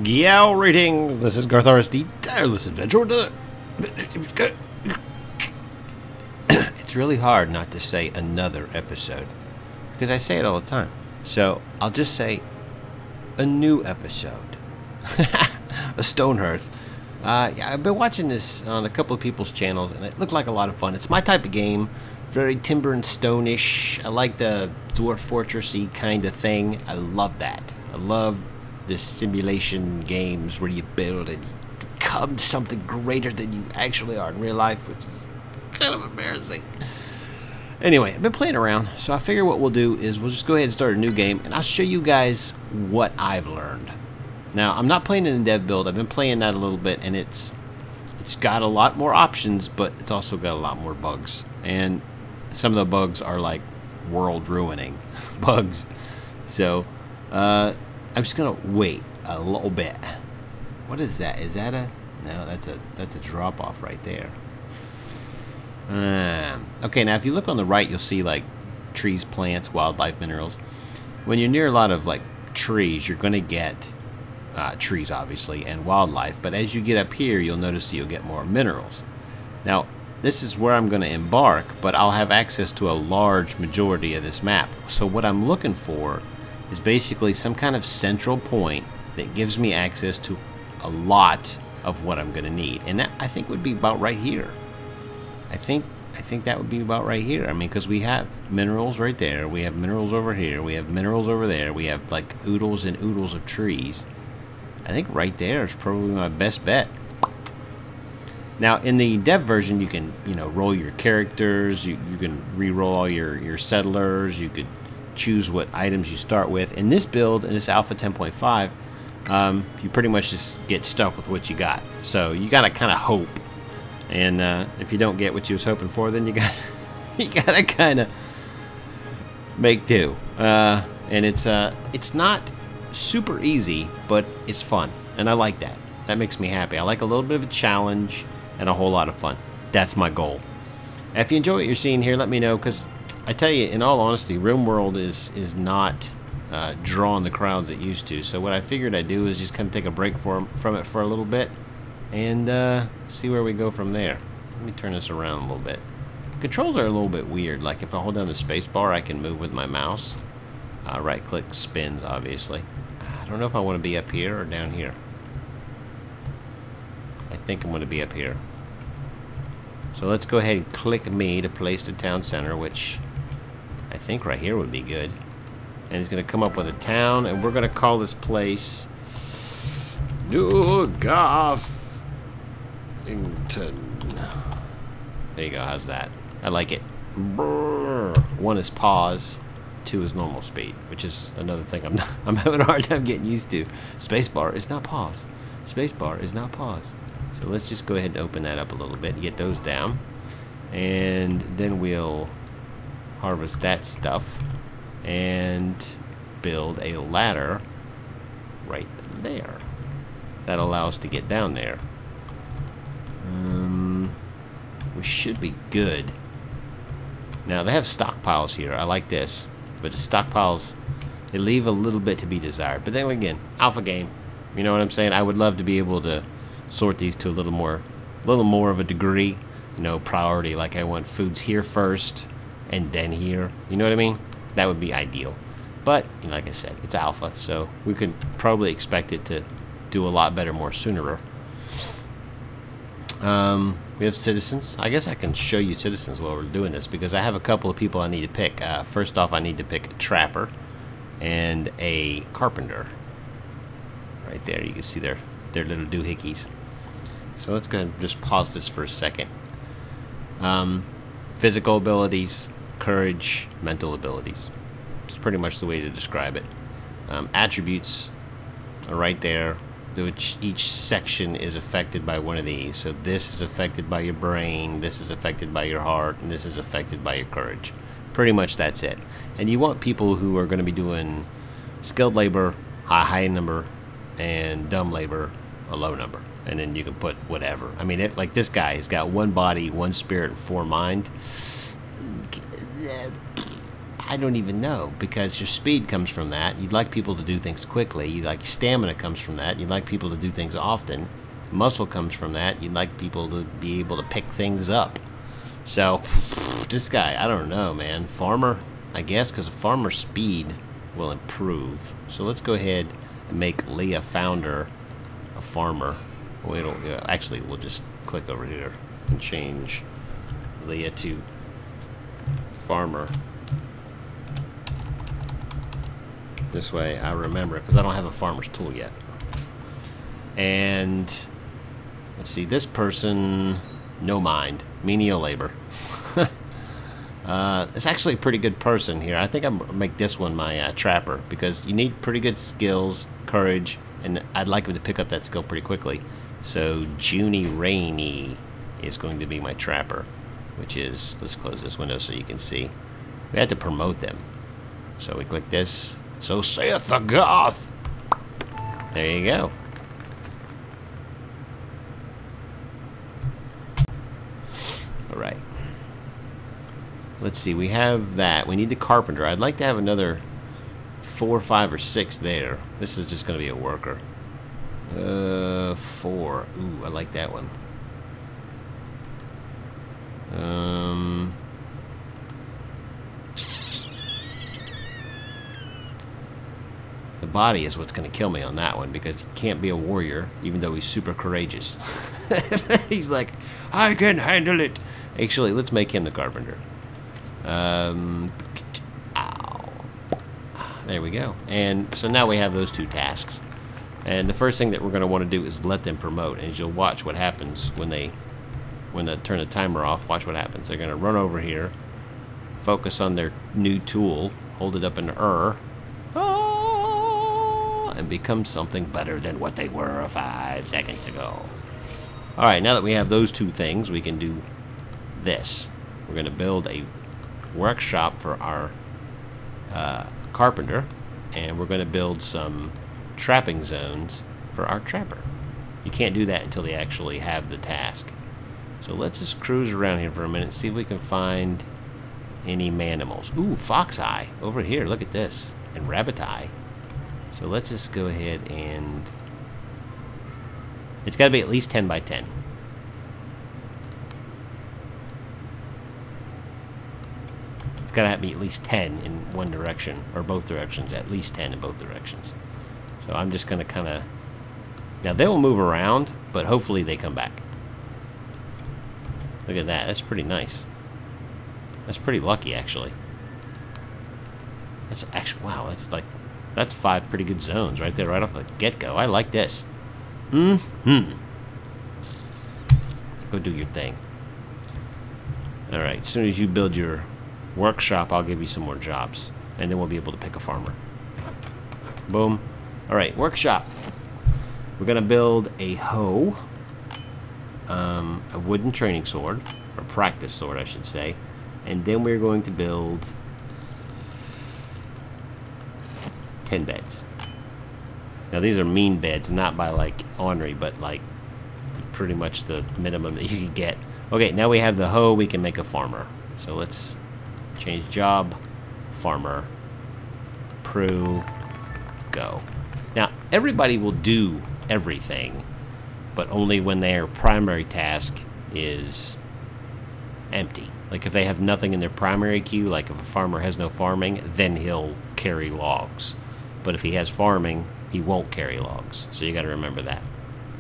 Yeah, ratings. This is Garthrs, the tireless adventurer. It's really hard not to say another episode because I say it all the time. So I'll just say a new episode. A StoneHearth. Yeah, I've been watching this on a couple of people's channels, and it looked like a lot of fun. It's my type of game, very timber and stone-ish. I like the dwarf fortressy kind of thing. I love that. I love this simulation games where you build and you become something greater than you actually are in real life, which is kind of embarrassing. Anyway, I've been playing around, so I figure what we'll do is we'll just go ahead and start a new game, and I'll show you guys what I've learned. Now, I'm not playing in a dev build. I've been playing that a little bit, and it's got a lot more options, but it's also got a lot more bugs. And some of the bugs are like world-ruining bugs. So, I'm just gonna wait a little bit. What is that? Is that a... No, that's a drop-off right there. Okay, now if you look on the right, you'll see like trees, plants, wildlife, minerals. When you're near a lot of like trees, you're gonna get trees, obviously, and wildlife. But as you get up here, you'll notice you'll get more minerals. Now, this is where I'm going to embark, but I'll have access to a large majority of this map. So what I'm looking for is basically some kind of central point that gives me access to a lot of what I'm going to need. And that, I think, would be about right here. I think that would be about right here. I mean, because we have minerals right there. We have minerals over here. We have minerals over there. We have, like, oodles and oodles of trees. I think right there is probably my best bet. Now, in the dev version, you can, roll your characters. You can re-roll all your settlers. You could choose what items you start with. In this build, in this Alpha 10.5, you pretty much just get stuck with what you got. So you gotta kind of hope. And if you don't get what you was hoping for, then you gotta kind of make do. And it's not super easy, but it's fun, and I like that. That makes me happy. I like a little bit of a challenge and a whole lot of fun. That's my goal. If you enjoy what you're seeing here, let me know, because I tell you, in all honesty, RimWorld is not drawing the crowds it used to. So what I figured I'd do is just kind of take a break from it for a little bit and see where we go from there. Let me turn this around a little bit. Controls are a little bit weird. Like if I hold down the space bar, I can move with my mouse. Right click spins, obviously. I don't know if I want to be up here or down here. I think I'm going to be up here. So let's go ahead and click me to place the town center, which I think right here would be good. And it's going to come up with a town, and we're going to call this place Garthington. There you go. How's that? I like it. Brrr. 1 is pause. 2 is normal speed, which is another thing I'm having a hard time getting used to. Spacebar is not pause. Spacebar is not pause. So let's just go ahead and open that up a little bit and get those down. And then we'll harvest that stuff and build a ladder right there. That'll allow us to get down there. We should be good. Now, they have stockpiles here. I like this. But the stockpiles, they leave a little bit to be desired. But then again, alpha game. You know what I'm saying? I would love to be able to sort these to a little more of a degree. Priority. Like I want foods here first and then here. You know what I mean? That would be ideal. But, like I said, it's alpha. So we could probably expect it to do a lot better more sooner. We have citizens. I guess I can show you citizens while we're doing this, because I have a couple of people I need to pick. First off, I need to pick a trapper and a carpenter. Right there, you can see their little doohickeys. So let's go ahead and just pause this for a second. Physical abilities, courage, mental abilities. It's pretty much the way to describe it. Attributes are right there, which each section is affected by one of these. So this is affected by your brain, this is affected by your heart, and this is affected by your courage. Pretty much that's it. And you want people who are going to be doing skilled labor, a high number, and dumb labor, a low number. And then you can put whatever. I mean, like this guy has got 1 body, 1 spirit, and 4 mind. I don't even know, because your speed comes from that. You'd like people to do things quickly. You'd like stamina comes from that. You'd like people to do things often. Muscle comes from that. You'd like people to be able to pick things up. So, this guy, I don't know, man. Farmer, I guess, because a farmer's speed will improve. So let's go ahead and make Leah Founder a farmer. Wait, actually, we'll just click over here and change Leah to farmer. This way I remember, because I don't have a farmer's tool yet. And let's see, this person, no mind, menial labor. It's actually a pretty good person here. I think I'm gonna make this one my trapper, because you need pretty good skills, courage, and I'd like him to pick up that skill pretty quickly. So Junie Rainey is going to be my trapper, which is, let's close this window so you can see. We had to promote them. So we click this. So saith the Goth. There you go. Alright. Let's see, we have that. We need the carpenter. I'd like to have another 4, 5, or 6 there. This is just going to be a worker. 4. Ooh, I like that one. The body is what's going to kill me on that one, because he can't be a warrior, even though he's super courageous. He's like, I can handle it. Actually, let's make him the carpenter. Ow. There we go. And so now we have those 2 tasks. And the first thing that we're going to want to do is let them promote. And as you'll watch what happens when they turn the timer off, watch what happens. They're going to run over here, focus on their new tool, hold it up in the and become something better than what they were 5 seconds ago. Alright, now that we have those 2 things, we can do this. We're going to build a workshop for our carpenter, and we're going to build some trapping zones for our trapper. You can't do that until they actually have the task. So let's just cruise around here for a minute, see if we can find any manimals. Ooh, fox eye over here, look at this, and rabbit eye. So let's just go ahead and it's got to be at least 10 by 10. It's got to be at least 10 in one direction, or both directions, at least 10 in both directions. So I'm just going to kind of, now they will move around, but hopefully they come back. Look at that, that's pretty nice. That's pretty lucky, actually. That's actually, wow, that's 5 pretty good zones right there, right off the get-go. I like this. Go do your thing. Alright, as soon as you build your workshop, I'll give you some more jobs. And then we'll be able to pick a farmer. Boom. Alright, workshop. We're going to build a hoe. A wooden training sword. Or practice sword, I should say. And then we're going to build 10 beds. Now these are mean beds, not by like ornery, but like pretty much the minimum that you can get. Okay, now we have the hoe, we can make a farmer. So let's change job, farmer, prove, go. Now everybody will do everything, but only when their primary task is empty. Like if they have nothing in their primary queue, like if a farmer has no farming, then he'll carry logs. But if he has farming, he won't carry logs. So you got to remember that.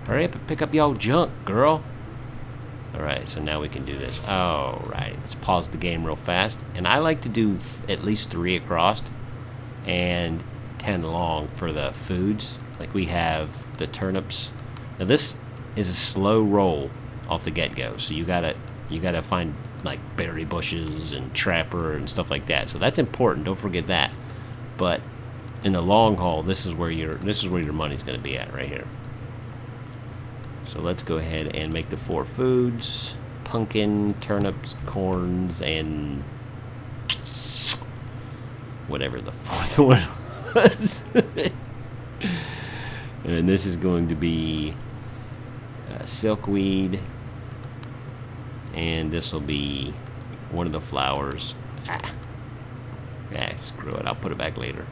Hurry up and pick up y'all junk, girl. Alright, so now we can do this. Alright, let's pause the game real fast. And I like to do at least 3 across and 10 long for the foods. Like we have the turnips. Now this is a slow roll off the get-go. So you gotta find like berry bushes and trapper and stuff like that. So that's important. Don't forget that. But in the long haul, this is where your money's going to be at right here. So let's go ahead and make the 4 foods: pumpkin, turnips, corns, and whatever the 4th one was. And this is going to be silkweed, and this will be one of the flowers. Yeah, screw it. I'll put it back later.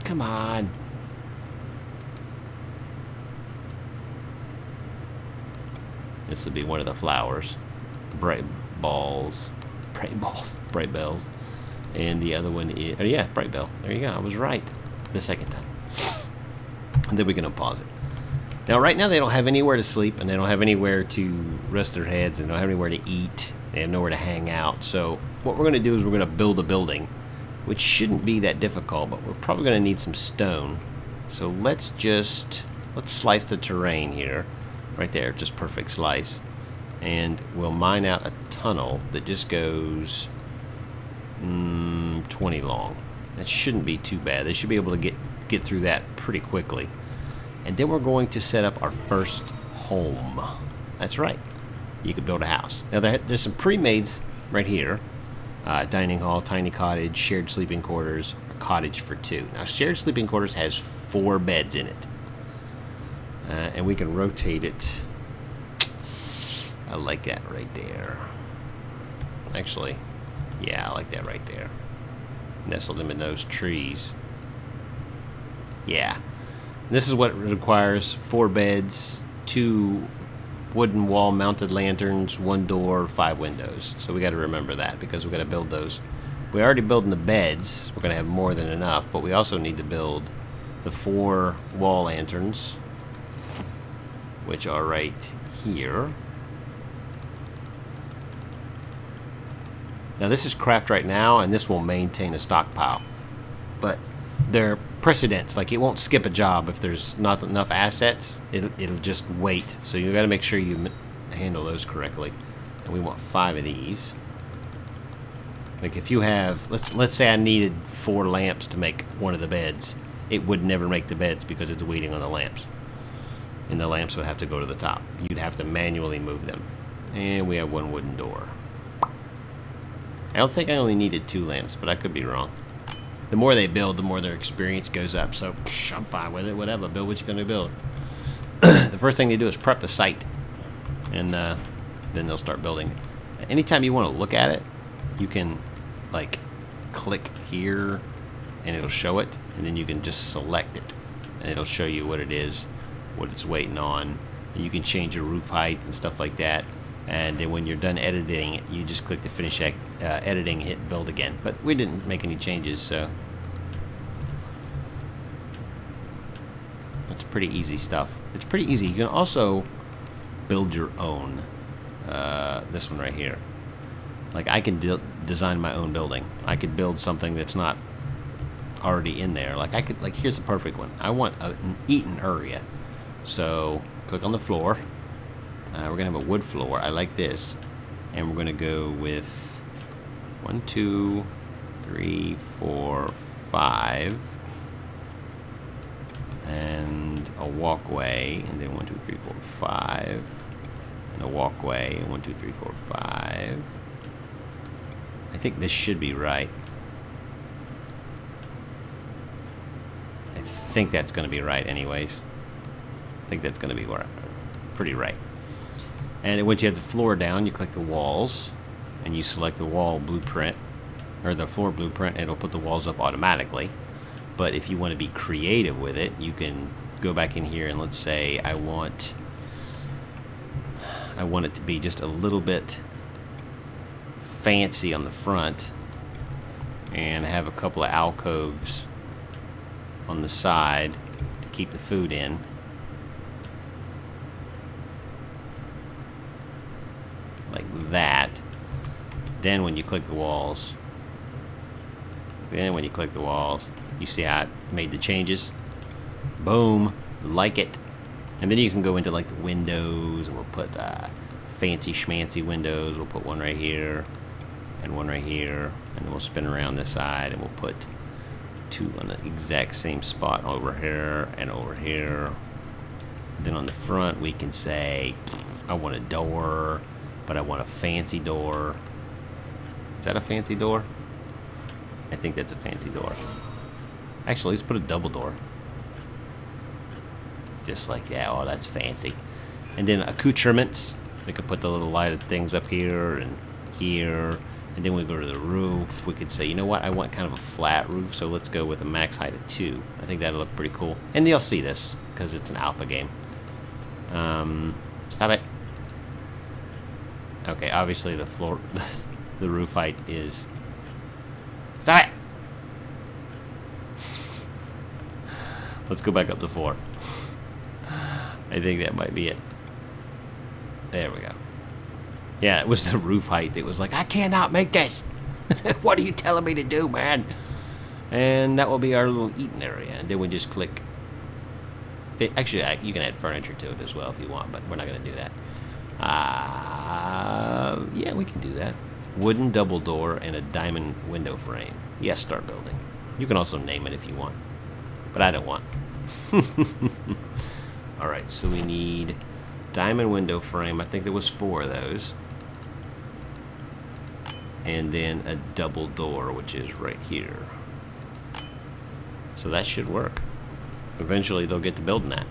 Come on. This would be one of the flowers. Bright balls. Bright bells. And the other one is, oh yeah, bright bell. There you go. I was right the second time. And then we're going to pause it. Now, right now, they don't have anywhere to sleep, and they don't have anywhere to rest their heads, and they don't have anywhere to eat. They have nowhere to hang out. So what we're going to do is we're going to build a building, which shouldn't be that difficult, but we're probably going to need some stone. So let's slice the terrain here. Right there, just perfect slice. And we'll mine out a tunnel that just goes 20 long. That shouldn't be too bad. They should be able to get through that pretty quickly. And then we're going to set up our first home. That's right. You could build a house. Now there's some pre-mades right here. Dining hall, tiny cottage, shared sleeping quarters, a cottage for 2. Now shared sleeping quarters has 4 beds in it. And we can rotate it. I like that right there. Actually, yeah, I like that right there. Nestle them in those trees. Yeah. This is what it requires: 4 beds, 2 wooden wall mounted lanterns, 1 door, 5 windows. So we got to remember that because we got to build those. We're already building the beds. We're going to have more than enough, but we also need to build the 4 wall lanterns, which are right here. Now this is craft right now, and this will maintain a stockpile. But they're precedents, like it won't skip a job if there's not enough assets. It'll just wait. So you got to make sure you handle those correctly. And we want 5 of these. Like if you have, let's say I needed 4 lamps to make one of the beds, it would never make the beds because it's waiting on the lamps. And the lamps would have to go to the top. You'd have to manually move them. And we have 1 wooden door. I don't think I only needed 2 lamps, but I could be wrong. The more they build, the more their experience goes up. So I'm fine with it. Whatever. Build what you're going to build. The first thing they do is prep the site, and then they'll start building. Anytime you want to look at it, you can like click here, and it'll show it, and then you can just select it, and it'll show you what it is, what it's waiting on. And you can change your roof height and stuff like that. And then when you're done editing it, you just click the finish editing, hit build again. But we didn't make any changes, so that's pretty easy stuff. It's pretty easy. You can also build your own. This one right here. Like I can design my own building. I could build something that's not already in there. Like I could, like here's the perfect one. I want an eating area. So click on the floor. We're going to have a wood floor. I like this. And we're going to go with 1, 2, 3, 4, 5. And a walkway. And then 1, 2, 3, 4, 5. And a walkway. And 1, 2, 3, 4, 5. I think this should be right. I think that's going to be right anyways. I think that's going to be pretty right. And once you have the floor down, you click the walls, and you select the wall blueprint, or the floor blueprint, and it'll put the walls up automatically. But if you want to be creative with it, you can go back in here and let's say I want it to be just a little bit fancy on the front, and have a couple of alcoves on the side to keep the food in. Like that. Then when you click the walls, you see how it made the changes. Boom, like it. And then you can go into like the windows, and we'll put fancy schmancy windows. We'll put one right here and one right here, and then we'll spin around this side, and we'll put 2 on the exact same spot over here and over here. Then on the front we can say I want a door, but I want a fancy door. Is that a fancy door? I think that's a fancy door. Actually, let's put a double door. Just like that. Oh, that's fancy. And then accoutrements. We could put the little lighted things up here and here. And then we go to the roof. We could say, you know what? I want kind of a flat roof, so let's go with a max height of 2. I think that'll look pretty cool. And you'll see this, because it's an alpha game. Stop it. Okay, obviously the floor, the roof height is... Stop it! Let's go back up to 4. I think that might be it. There we go. Yeah, it was the roof height. It was like, I cannot make this. What are you telling me to do, man? And that will be our little eating area. And then we just click. Actually, you can add furniture to it as well if you want, but we're not going to do that. Yeah, we can do that. Wooden double door and a diamond window frame. Yes, start building. You can also name it if you want, but I don't want. All right, so we need diamond window frame. I think there was 4 of those. And then a double door, which is right here. So that should work. Eventually they'll get to building that.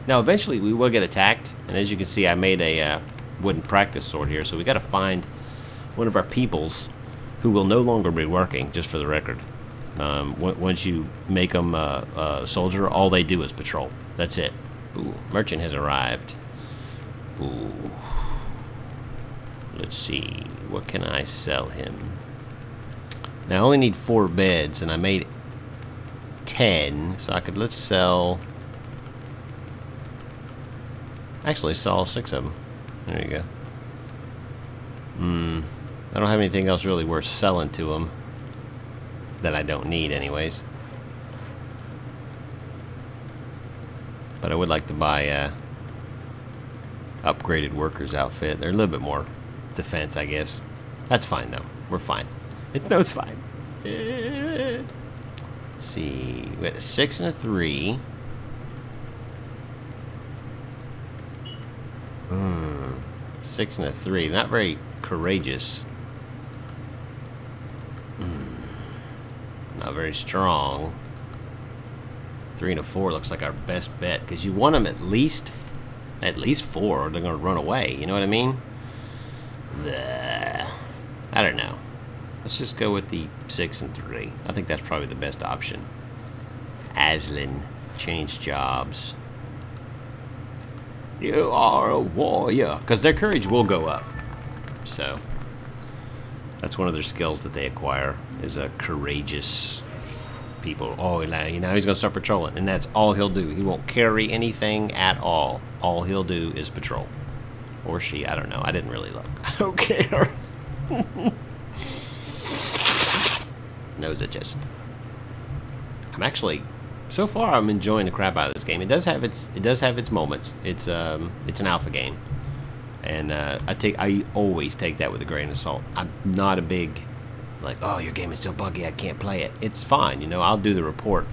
Now eventually we will get attacked, and as you can see I made a wooden practice sword here, so we got to find one of our peoples who will no longer be working, just for the record. Once you make them a soldier, all they do is patrol. That's it. Ooh, merchant has arrived. Ooh. Let's see, what can I sell him? Now I only need 4 beds, and I made 10, so I could, let's sell, actually sell 6 of them. There you go. I don't have anything else really worth selling to them that I don't need anyways. But I would like to buy a upgraded workers outfit. They're a little bit more defense, I guess. That's fine though. We're fine. It's fine. Let's see, we had a 6 and a 3. 6 and a 3. Not very courageous. Not very strong. 3 and a 4 looks like our best bet, because you want them at least 4, or they're gonna run away. You know what I mean? Bleh. I don't know. Let's just go with the 6 and 3. I think that's probably the best option. Aslan, change jobs. You are a warrior, because their courage will go up. So that's one of their skills that they acquire, is a courageous people. Oh, you know, he's gonna start patrolling, and that's all he'll do. He won't carry anything at all. All he'll do is patrol. Or she, I don't know. I didn't really look. I don't care. Knows it just. I'm actually, so far I'm enjoying the crap out of this game. It does have its moments. It's an alpha game, and I always take that with a grain of salt. I'm not a big, like, oh, your game is still buggy, I can't play it. It's fine, you know. I'll do the report.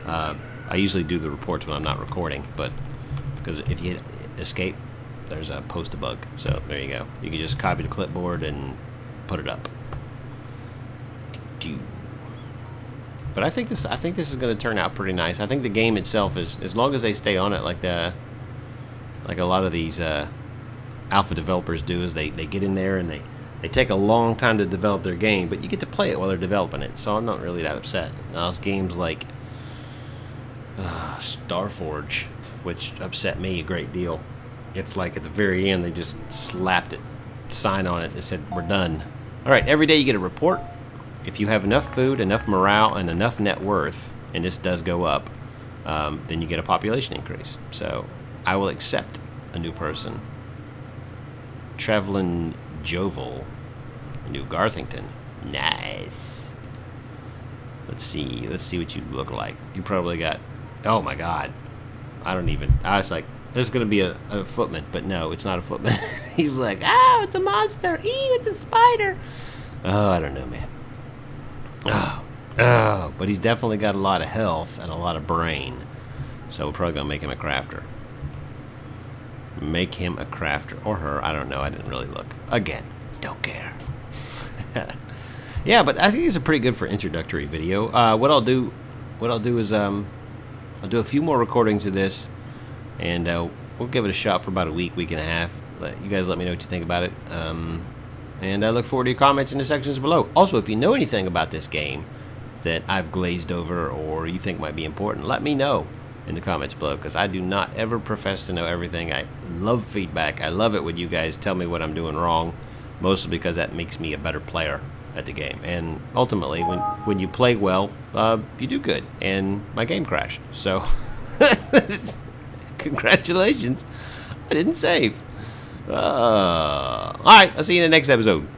I usually do the reports when I'm not recording, but because if you hit escape, there's a post a bug. So there you go. You can just copy the clipboard and put it up. But I think this is going to turn out pretty nice. I think the game itself is, as long as they stay on it, like a lot of these alpha developers do, is they get in there and they take a long time to develop their game, but you get to play it while they're developing it. So I'm not really that upset. Now, it's games like Starforge, which upset me a great deal. It's like at the very end they just slapped a sign on it that said we're done. All right, every day you get a report. If you have enough food, enough morale, and enough net worth, and this does go up, then you get a population increase. So I will accept a new person. Traveling Jovel, New Garthington. Nice. Let's see what you look like. You probably got, oh my god, I was like, this is gonna be a footman, but no, it's not a footman. He's like, oh, it's a monster. It's a spider. Oh, I don't know, man. Oh, but he's definitely got a lot of health and a lot of brain. So we're probably gonna make him a crafter. Make him a crafter, or her, I don't know, I didn't really look. Again, don't care. Yeah, but I think it's a pretty good for introductory video. What I'll do is I'll do a few more recordings of this, and we'll give it a shot for about a week, week and a half. You guys let me know what you think about it. And I look forward to your comments in the sections below. Also, if you know anything about this game that I've glazed over or you think might be important, let me know in the comments below, because I do not ever profess to know everything. I love feedback. I love it when you guys tell me what I'm doing wrong, mostly because that makes me a better player at the game. And ultimately, when you play well, you do good. And my game crashed, so congratulations, I didn't save. Alright, I'll see you in the next episode.